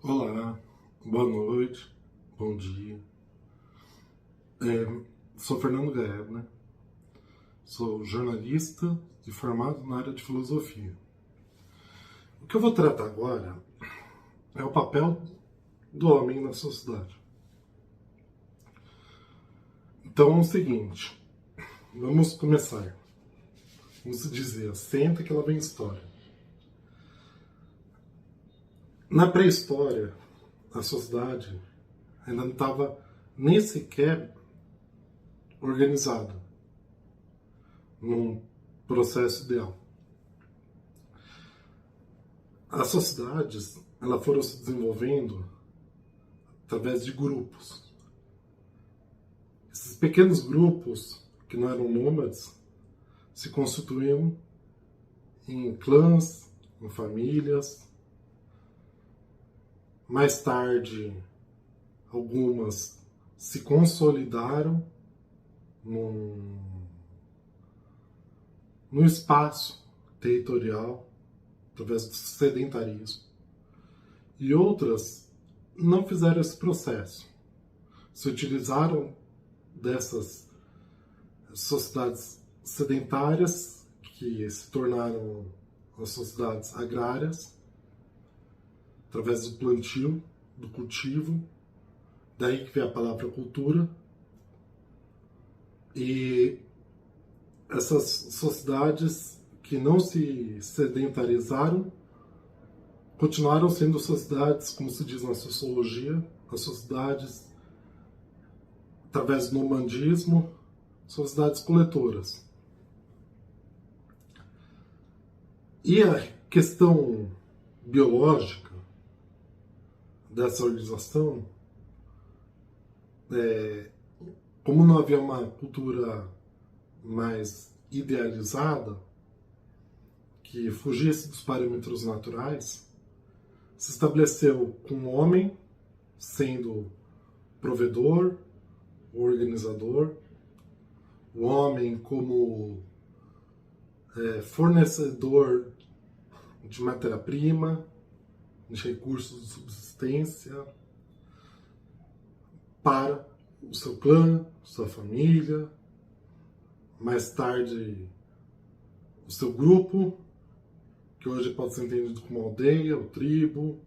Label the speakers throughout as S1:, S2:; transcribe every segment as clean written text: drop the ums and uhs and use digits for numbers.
S1: Olá, boa noite, bom dia. Sou Fernando Gaeb, né? Sou jornalista e formado na área de filosofia. O que eu vou tratar agora é o papel do homem na sociedade. Então é o seguinte, vamos começar. Vamos dizer, senta que ela vem história. Na pré-história, a sociedade ainda não estava nem sequer organizada num processo ideal. As sociedades elas foram se desenvolvendo através de grupos. Esses pequenos grupos, que não eram nômades, se constituíam em clãs, em famílias. Mais tarde, algumas se consolidaram num espaço territorial, através do sedentarismo. E outras não fizeram esse processo. Se utilizaram dessas sociedades sedentárias, que se tornaram as sociedades agrárias, através do plantio, do cultivo, daí que vem a palavra cultura. E essas sociedades que não se sedentarizaram continuaram sendo sociedades, como se diz na sociologia, as sociedades, através do nomandismo, sociedades coletoras. E a questão biológica dessa organização, como não havia uma cultura mais idealizada, que fugisse dos parâmetros naturais, se estabeleceu com o homem sendo provedor, organizador, o homem como fornecedor de matéria-prima, de recursos de subsistência para o seu clã, sua família, mais tarde o seu grupo, que hoje pode ser entendido como aldeia, ou tribo,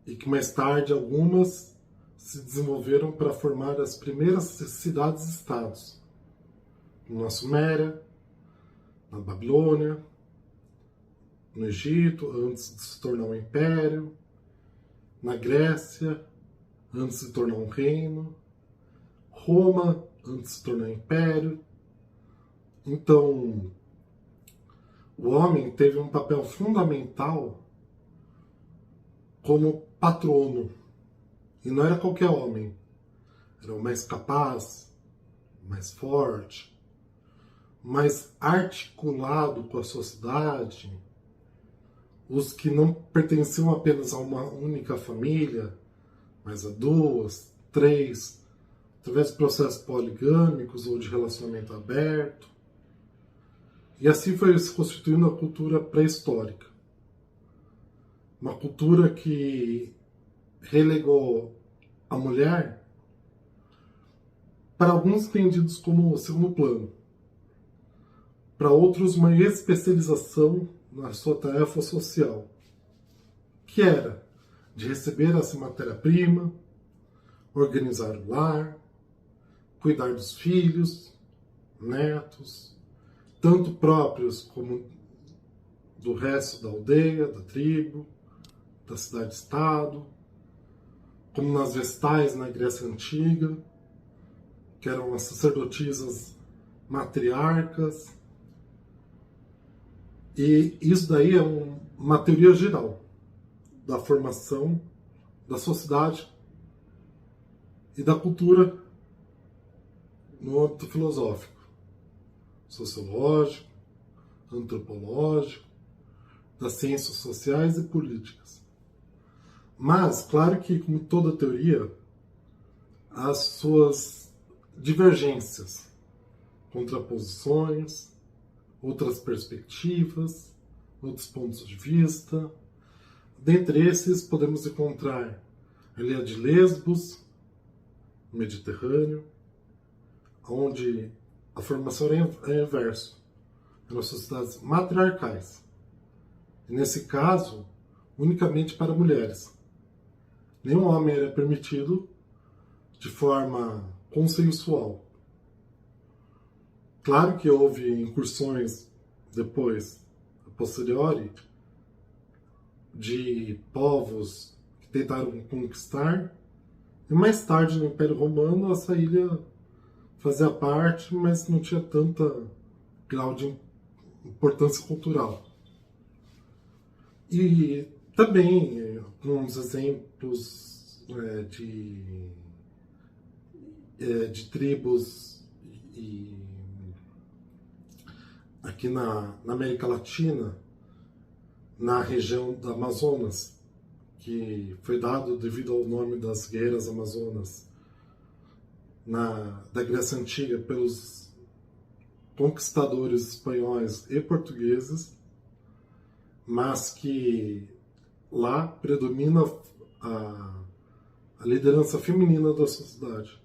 S1: e que mais tarde algumas se desenvolveram para formar as primeiras cidades-estados, na Suméria, na Babilônia, no Egito, antes de se tornar um império, na Grécia, antes de se tornar um reino, Roma, antes de se tornar um império. Então, o homem teve um papel fundamental como patrono. E não era qualquer homem. Era o mais capaz, mais forte, mais articulado com a sociedade, os que não pertenciam apenas a uma única família, mas a duas, três, através de processos poligâmicos ou de relacionamento aberto. E assim foi se constituindo a cultura pré-histórica. Uma cultura que relegou a mulher para alguns entendidos como segundo plano, para outros uma especialização na sua tarefa social, que era de receber essa matéria-prima, organizar o lar, cuidar dos filhos, netos, tanto próprios como do resto da aldeia, da tribo, da cidade-estado, como nas vestais na Grécia Antiga, que eram as sacerdotisas matriarcas. E isso daí é uma teoria geral da formação da sociedade e da cultura no âmbito filosófico, sociológico, antropológico, das ciências sociais e políticas. Mas, claro que, como toda teoria, as suas divergências, contraposições, outras perspectivas, outros pontos de vista, Dentre esses, podemos encontrar a Ilha de Lesbos, no Mediterrâneo, onde a formação é inverso. Eram sociedades matriarcais. E nesse caso, unicamente para mulheres. Nenhum homem era permitido de forma consensual. Claro que houve incursões depois, a posteriori, de povos que tentaram conquistar, e mais tarde no Império Romano essa ilha fazia parte, mas não tinha tanta grau de importância cultural. E também alguns exemplos de tribos aqui na América Latina, na região do Amazonas, que foi dado devido ao nome das guerras amazonas da Grécia Antiga pelos conquistadores espanhóis e portugueses, mas que lá predomina a liderança feminina da sociedade.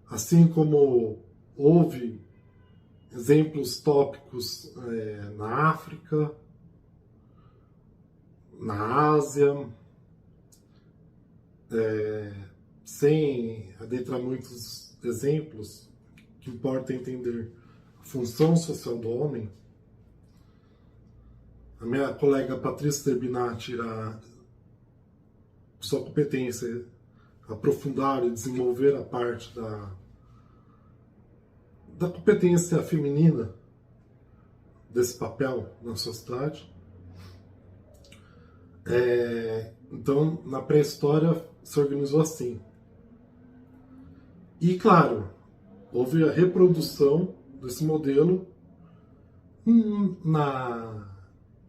S1: Assim como houve exemplos tópicos na África, na Ásia, sem adentrar muitos exemplos, que importa entender a função social do homem. A minha colega Patrícia Zerbinati irá, sua competência, aprofundar e desenvolver a parte da competência feminina desse papel na sociedade. Então, na pré-história, se organizou assim. E, claro, houve a reprodução desse modelo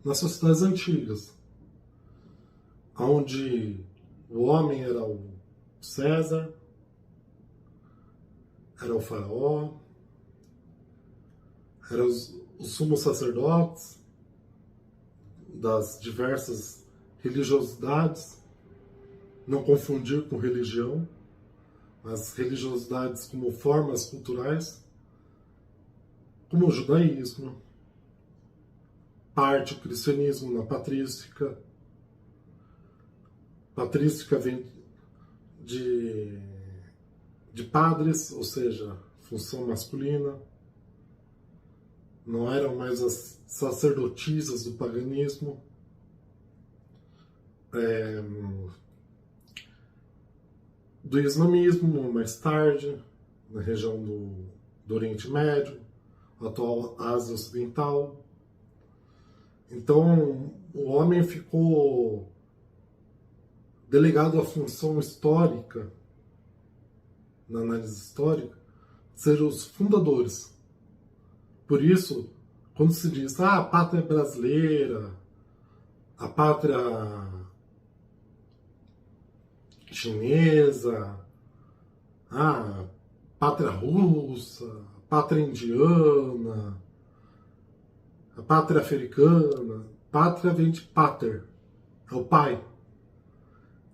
S1: nas sociedades antigas, onde o homem era o César, era o faraó, eram os sumos sacerdotes das diversas religiosidades, não confundir com religião, mas religiosidades como formas culturais, como o judaísmo, parte do cristianismo na patrística. Patrística vem de padres, ou seja, função masculina. Não eram mais as sacerdotisas do paganismo. Do islamismo, mais tarde, na região do Oriente Médio, atual Ásia Ocidental. Então, o homem ficou delegado à função histórica, na análise histórica, de ser os fundadores. Por isso, quando se diz, a pátria brasileira, a pátria chinesa, a pátria russa, a pátria indiana, a pátria africana, pátria vem de pater, é o pai.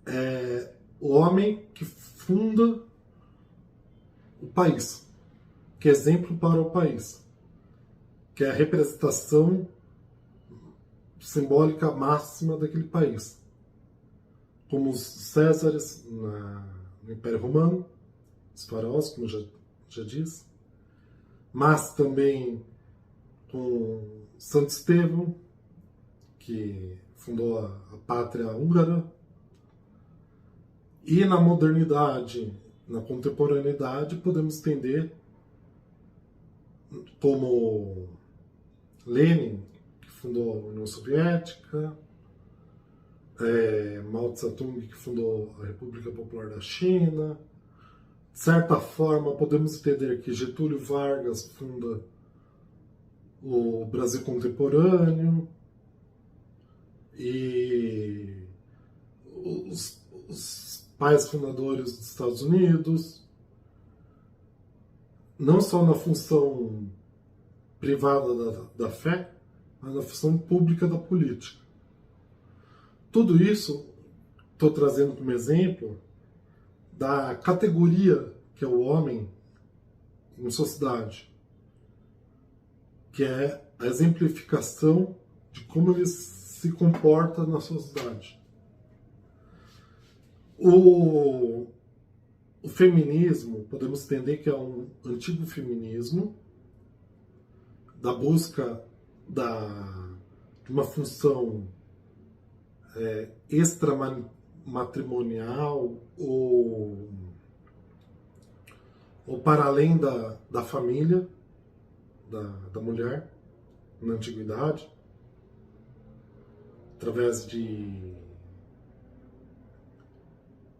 S1: É o homem que funda o país, que é exemplo para o país, que é a representação simbólica máxima daquele país. Como os Césares no Império Romano, os faraós, como já disse, mas também com Santo Estevão, que fundou a pátria húngara, e na modernidade, na contemporaneidade, podemos entender como Lenin, que fundou a União Soviética, Mao Tse-tung, que fundou a República Popular da China. De certa forma, podemos entender que Getúlio Vargas funda o Brasil contemporâneo, e os pais fundadores dos Estados Unidos, não só na função privada da fé, mas na função pública da política. Tudo isso estou trazendo como exemplo da categoria que é o homem em sociedade, que é a exemplificação de como ele se comporta na sociedade. O feminismo, podemos entender que é um antigo feminismo da busca de uma função extramatrimonial ou para além da família, da mulher, na antiguidade, através de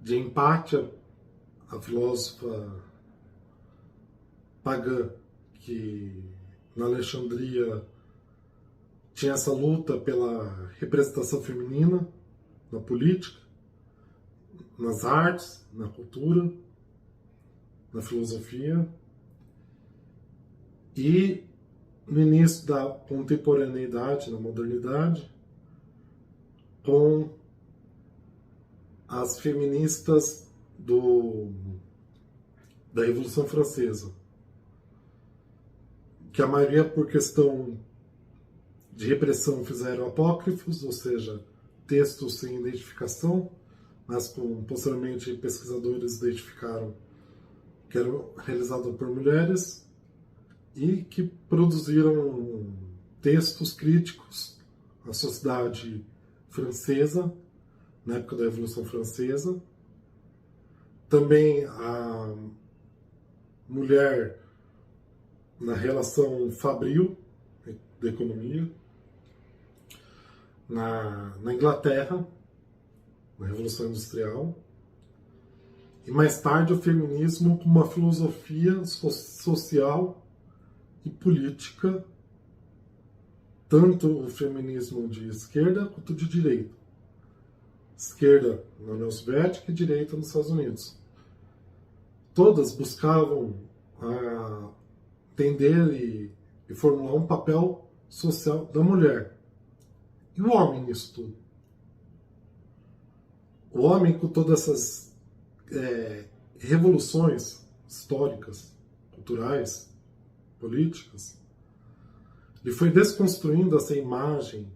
S1: Empátia, a filósofa pagã que na Alexandria tinha essa luta pela representação feminina na política, nas artes, na cultura, na filosofia. E no início da contemporaneidade, na modernidade, com as feministas da Revolução Francesa, que a maioria, por questão de repressão, fizeram apócrifos, ou seja, textos sem identificação, mas posteriormente pesquisadores identificaram que eram realizados por mulheres e que produziram textos críticos à sociedade francesa, na época da Revolução Francesa. Também a mulher na relação fabril da economia, na Inglaterra, na Revolução Industrial, e mais tarde o feminismo como uma filosofia social e política, tanto o feminismo de esquerda quanto de direita. Esquerda na União Soviética e direita nos Estados Unidos. Todas buscavam entender e formular um papel social da mulher. E o homem nisso tudo? O homem, com todas essas revoluções históricas, culturais, políticas, ele foi desconstruindo essa imagem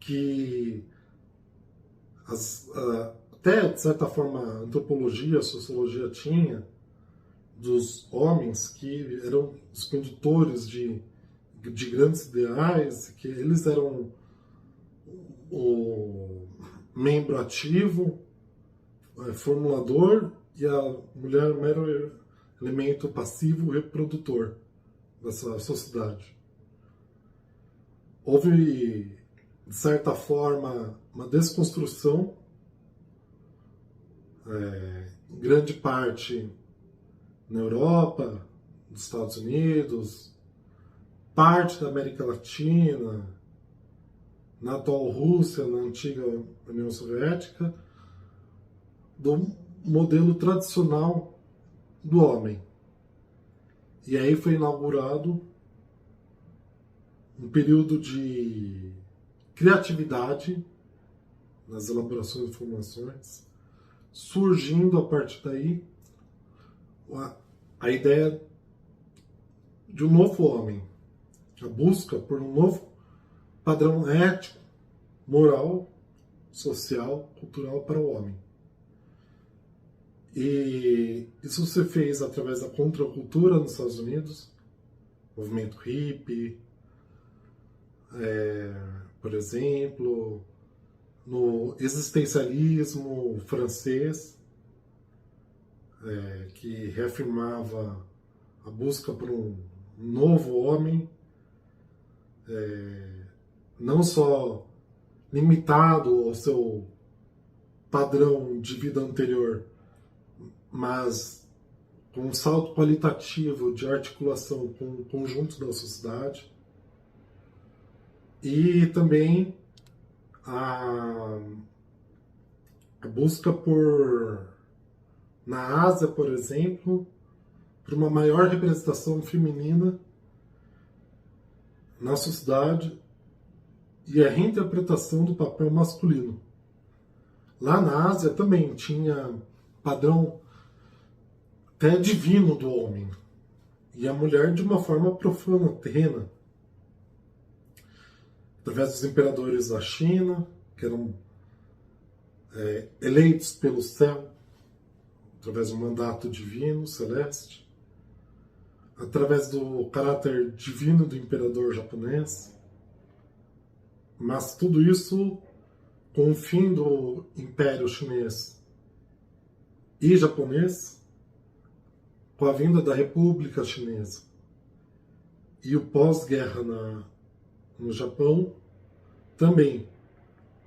S1: que até, de certa forma, a antropologia, a sociologia tinha dos homens que eram os condutores de grandes ideais, que eles eram o membro ativo, formulador, e a mulher mero elemento passivo reprodutor dessa sociedade. Houve, de certa forma, uma desconstrução, em grande parte na Europa, nos Estados Unidos, parte da América Latina, na atual Rússia, na antiga União Soviética, do modelo tradicional do homem. E aí foi inaugurado um período de criatividade nas elaborações de informações, surgindo a partir daí a ideia de um novo homem, a busca por um novo padrão ético, moral, social, cultural para o homem. E isso se fez através da contracultura nos Estados Unidos, movimento hippie, por exemplo, no existencialismo francês, que reafirmava a busca por um novo homem, não só limitado ao seu padrão de vida anterior, mas com um salto qualitativo de articulação com o conjunto da sociedade. E também a busca na Ásia, por exemplo, por uma maior representação feminina na sociedade e a reinterpretação do papel masculino. Lá na Ásia também tinha padrão até divino do homem, e a mulher de uma forma profana, terrena, através dos imperadores da China, que eram eleitos pelo céu, através do mandato divino, celeste, através do caráter divino do imperador japonês. Mas tudo isso, com o fim do Império Chinês e japonês, com a vinda da República Chinesa e o pós-guerra no Japão, também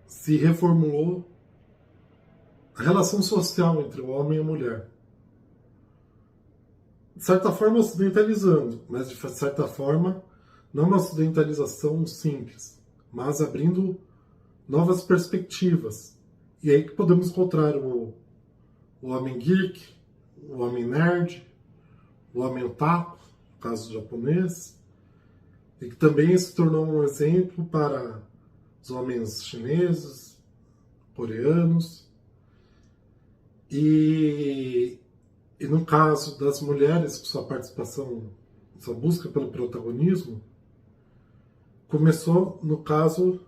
S1: se reformulou a relação social entre o homem e a mulher. De certa forma ocidentalizando, mas de certa forma não uma ocidentalização simples, mas abrindo novas perspectivas. E aí que podemos encontrar o homem geek, o homem nerd, o homem otaku, no caso japonês, e que também se tornou um exemplo para os homens chineses, coreanos, e no caso das mulheres, com sua participação, sua busca pelo protagonismo, começou, no caso,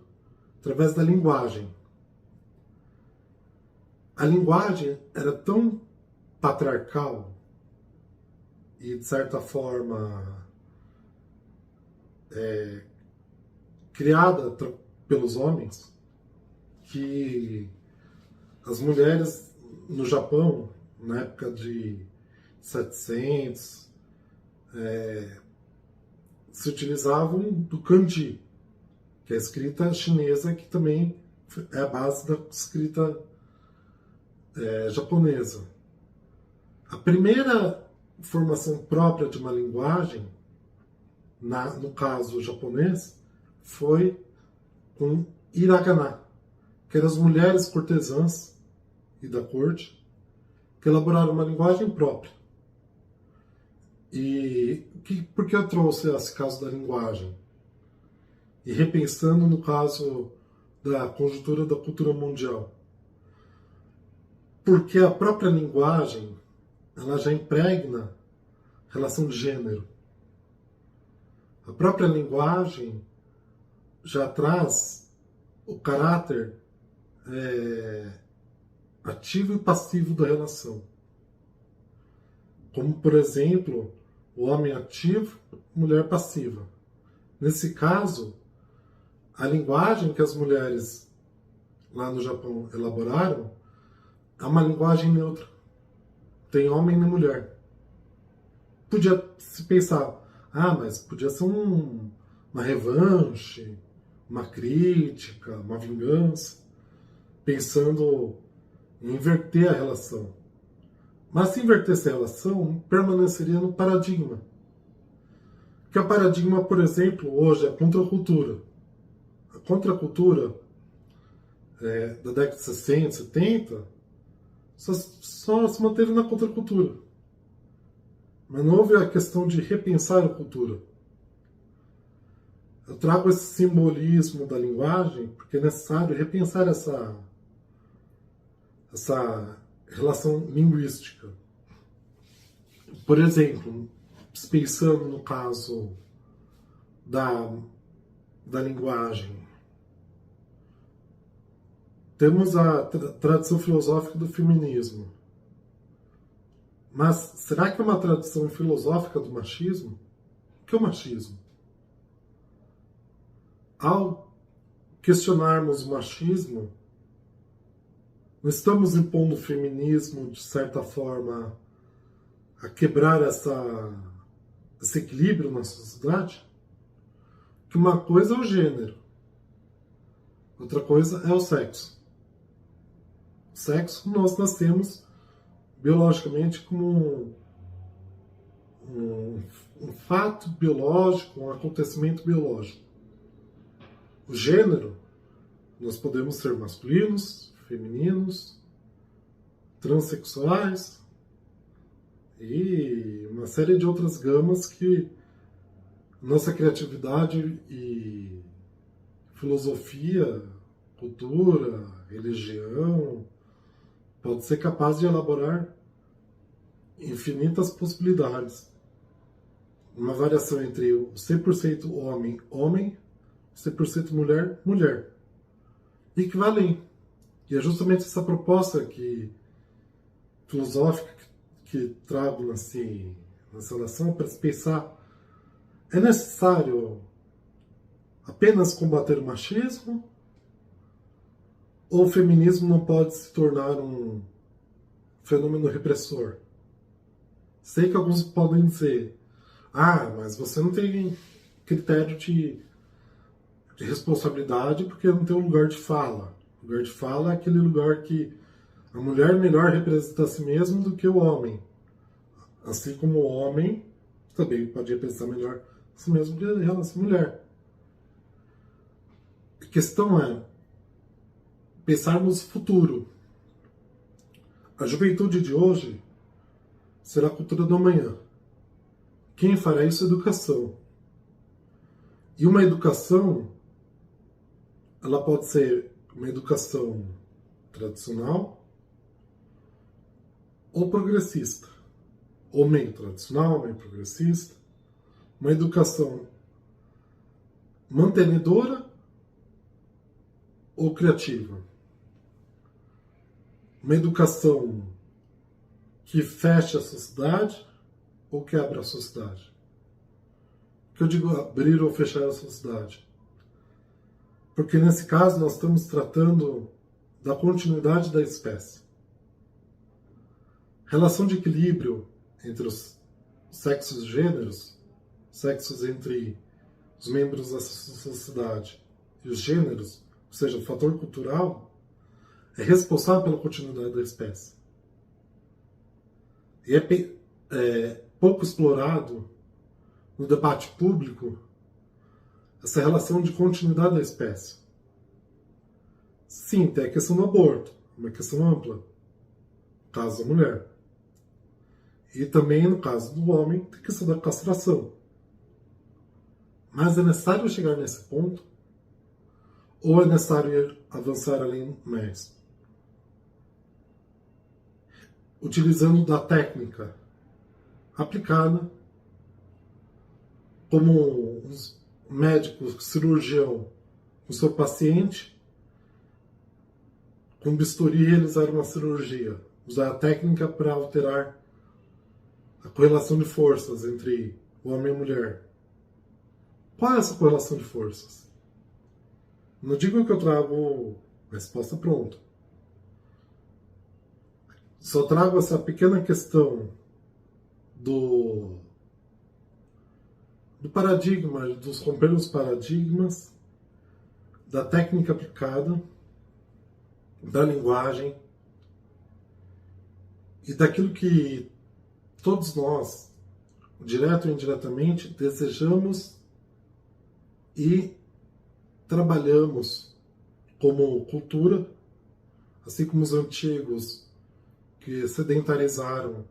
S1: através da linguagem. A linguagem era tão patriarcal e, de certa forma, criada pelos homens, que as mulheres no Japão, na época de 700, se utilizavam do kanji, que é a escrita chinesa, que também é a base da escrita japonesa. A primeira formação própria de uma linguagem, no caso japonês, foi com hiragana, que eram as mulheres cortesãs e da corte, que elaboraram uma linguagem própria. E por que eu trouxe esse caso da linguagem? E repensando no caso da conjuntura da cultura mundial. Porque a própria linguagem, ela já impregna relação de gênero. A própria linguagem já traz o caráter ativo e passivo da relação. Como, por exemplo, o homem ativo, mulher passiva. Nesse caso, a linguagem que as mulheres lá no Japão elaboraram é uma linguagem neutra. Tem homem nem mulher. Podia se pensar, mas podia ser uma revanche, uma crítica, uma vingança, pensando em inverter a relação. Mas se invertesse a relação, permaneceria no paradigma. Que o paradigma, por exemplo, hoje é a contracultura. A contracultura da década de 60, 70, só se manteve na contracultura. Mas não houve a questão de repensar a cultura. Eu trago esse simbolismo da linguagem porque é necessário repensar essa relação linguística. Por exemplo, pensando no caso da linguagem, temos a tradição filosófica do feminismo. Mas será que é uma tradição filosófica do machismo? O que é o machismo? Ao questionarmos o machismo, não estamos impondo o feminismo, de certa forma, a quebrar esse equilíbrio na sociedade? Que uma coisa é o gênero, outra coisa é o sexo. O sexo nós nascemos biologicamente como um fato biológico, um acontecimento biológico. O gênero, nós podemos ser masculinos, femininos, transexuais e uma série de outras gamas que nossa criatividade e filosofia, cultura, religião, pode ser capaz de elaborar infinitas possibilidades. Uma variação entre o 100% homem, homem, 100% mulher, mulher. E que vai além. E é justamente essa proposta filosófica que trago nessa relação para se pensar: é necessário apenas combater o machismo? Ou o feminismo não pode se tornar um fenômeno repressor? Sei que alguns podem dizer: mas você não tem critério de responsabilidade porque não tem um lugar de fala. O lugar de fala é aquele lugar que a mulher melhor representa a si mesma do que o homem. Assim como o homem também pode representar melhor a si mesmo que a mulher. A questão é pensarmos no futuro. A juventude de hoje será a cultura do amanhã. Quem fará isso é a educação. E uma educação, ela pode ser uma educação tradicional ou progressista. Ou meio tradicional, meio progressista. Uma educação mantenedora ou criativa. Uma educação que fecha a sociedade ou que abre a sociedade. O que eu digo abrir ou fechar a sociedade? Porque nesse caso nós estamos tratando da continuidade da espécie. Relação de equilíbrio entre os sexos e gêneros, sexos entre os membros da sociedade e os gêneros, ou seja, o fator cultural, é responsável pela continuidade da espécie. E é pouco explorado no debate público essa relação de continuidade da espécie. Sim, tem a questão do aborto, uma questão ampla, no caso da mulher. E também, no caso do homem, tem a questão da castração. Mas é necessário chegar nesse ponto? Ou é necessário avançar além mais? Utilizando da técnica aplicada, como um médico cirurgião com seu paciente, com bisturi realizar uma cirurgia, usar a técnica para alterar a correlação de forças entre o homem e a mulher. Qual é essa correlação de forças? Não digo que eu trago a resposta pronta. Só trago essa pequena questão do paradigma, dos romper os paradigmas, da técnica aplicada, da linguagem e daquilo que todos nós, direto ou indiretamente, desejamos e trabalhamos como cultura, assim como os antigos que sedentarizaram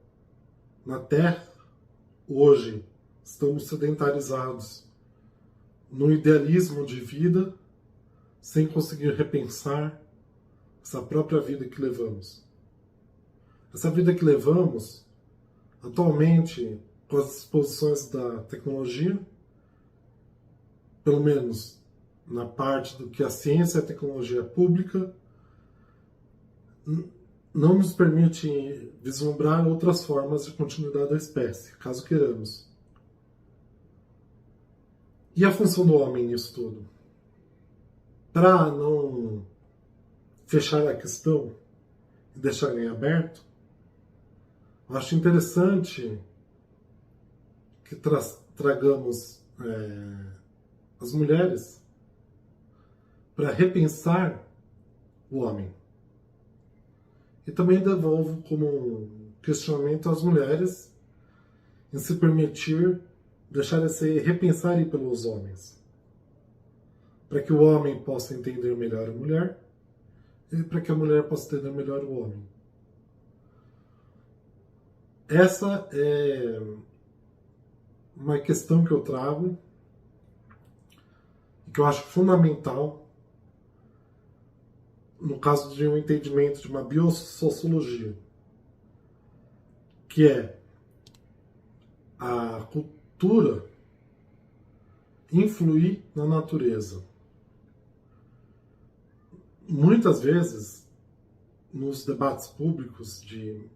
S1: na Terra, hoje estamos sedentarizados no idealismo de vida, sem conseguir repensar essa própria vida que levamos. Essa vida que levamos, atualmente, com as disposições da tecnologia, pelo menos na parte do que a ciência e a tecnologia pública, não nos permite vislumbrar outras formas de continuidade da espécie, caso queiramos. E a função do homem nisso tudo? Para não fechar a questão e deixar em aberto, eu acho interessante que tragamos as mulheres para repensar o homem. E também devolvo como um questionamento às mulheres em se permitir deixar-se repensarem pelos homens. Para que o homem possa entender melhor a mulher e para que a mulher possa entender melhor o homem. Essa é uma questão que eu trago e que eu acho fundamental no caso de um entendimento de uma biosociologia, que é a cultura influir na natureza. Muitas vezes, nos debates públicos de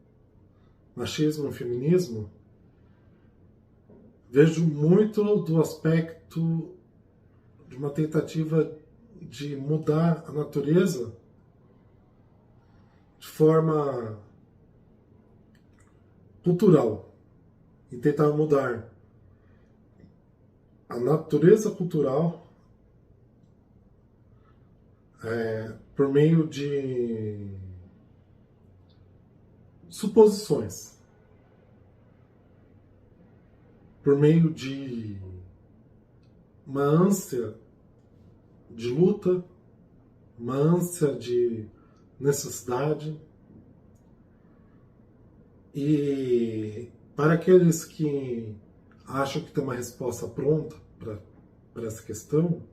S1: machismo e feminismo, vejo muito do aspecto de uma tentativa de mudar a natureza de forma cultural e tentar mudar a natureza cultural por meio de suposições, por meio de uma ânsia de luta, uma ânsia de necessidade. E para aqueles que acham que tem uma resposta pronta para essa questão,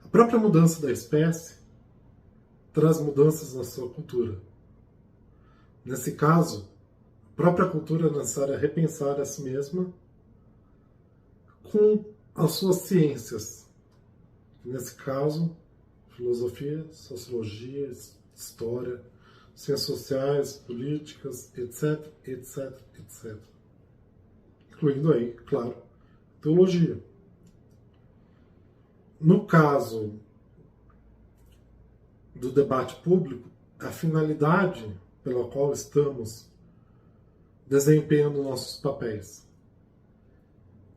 S1: a própria mudança da espécie traz mudanças na sua cultura. Nesse caso, a própria cultura é necessária repensar a si mesma com as suas ciências. Nesse caso, filosofia, sociologia, história, ciências sociais, políticas, etc, etc, etc. Incluindo aí, claro, teologia. No caso do debate público, a finalidade pela qual estamos desempenhando nossos papéis.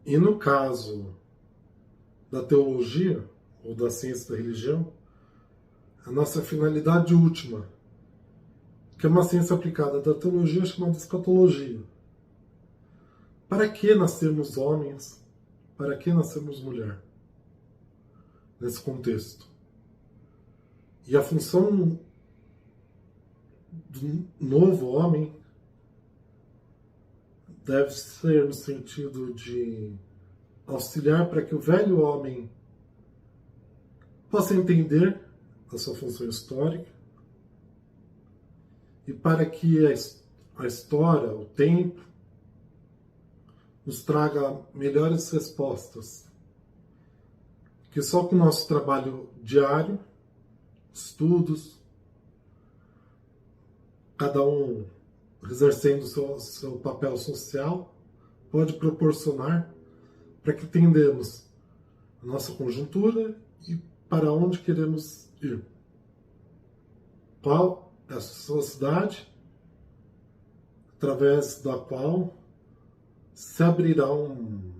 S1: E no caso da teologia, ou da ciência da religião, a nossa finalidade última, que é uma ciência aplicada da teologia chamada escatologia. Para que nascermos homens? Para que nascermos mulher? Nesse contexto. E a função do novo homem deve ser no sentido de auxiliar para que o velho homem possa entender a sua função histórica e para que a história, o tempo, nos traga melhores respostas. Que só com o nosso trabalho diário, estudos, cada um exercendo o seu papel social, pode proporcionar para que entendamos a nossa conjuntura e para onde queremos ir. Qual é a sociedade através da qual se abrirá um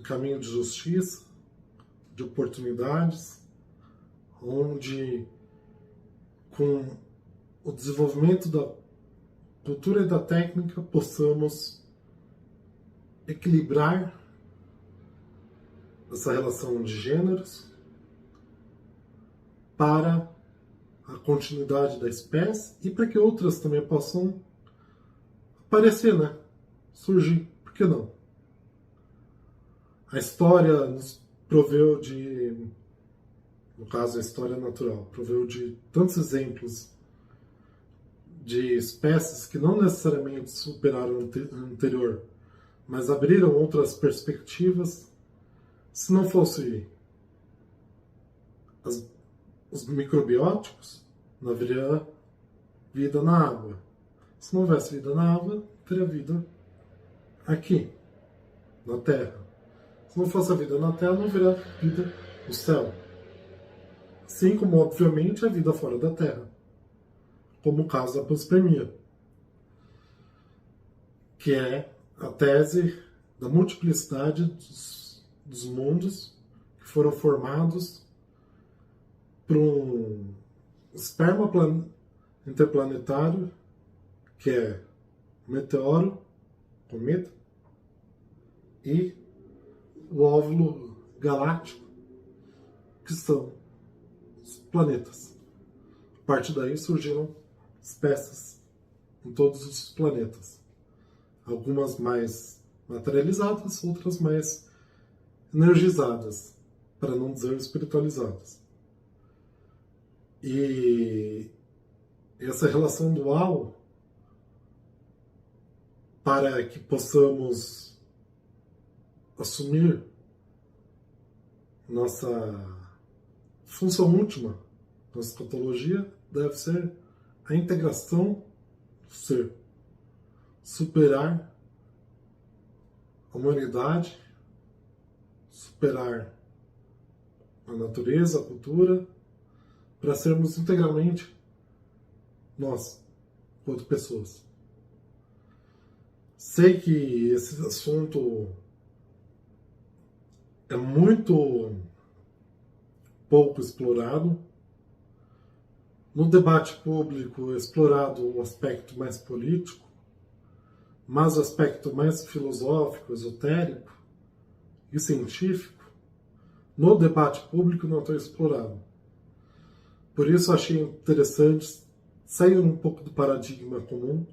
S1: caminho de justiça, de oportunidades, onde com o desenvolvimento da cultura e da técnica possamos equilibrar essa relação de gêneros para a continuidade da espécie e para que outras também possam aparecer, né? Surgir. Por que não? A história nos proveu de, no caso a história natural, proveu de tantos exemplos de espécies que não necessariamente superaram o anterior, mas abriram outras perspectivas. Se não fosse os microbióticos, não haveria vida na água. Se não houvesse vida na água, teria vida aqui, na Terra. Se não fosse a vida na Terra, não haveria vida no céu. Assim como, obviamente, a vida fora da Terra. Como o caso da panspermia, que é a tese da multiplicidade dos mundos que foram formados por um esperma interplanetário, que é o meteoro, cometa, e o óvulo galáctico, que são os planetas. A partir daí surgiram espécies em todos os planetas. Algumas mais materializadas, outras mais energizadas, para não dizer espiritualizadas. E essa relação dual, para que possamos assumir nossa função última na escatologia, deve ser a integração do ser, superar a humanidade, superar a natureza, a cultura, para sermos integralmente nós, quanto pessoas. Sei que esse assunto é muito pouco explorado. No debate público é explorado um aspecto mais político, mas o aspecto mais filosófico, esotérico e científico, no debate público não está explorado. Por isso achei interessante sair um pouco do paradigma comum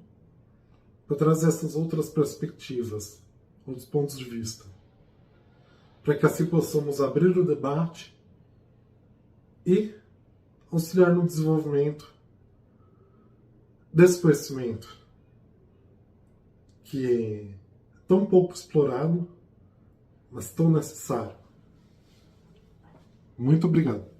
S1: para trazer essas outras perspectivas, outros pontos de vista, para que assim possamos abrir o debate e auxiliar no desenvolvimento desse conhecimento que é tão pouco explorado, mas tão necessário. Muito obrigado.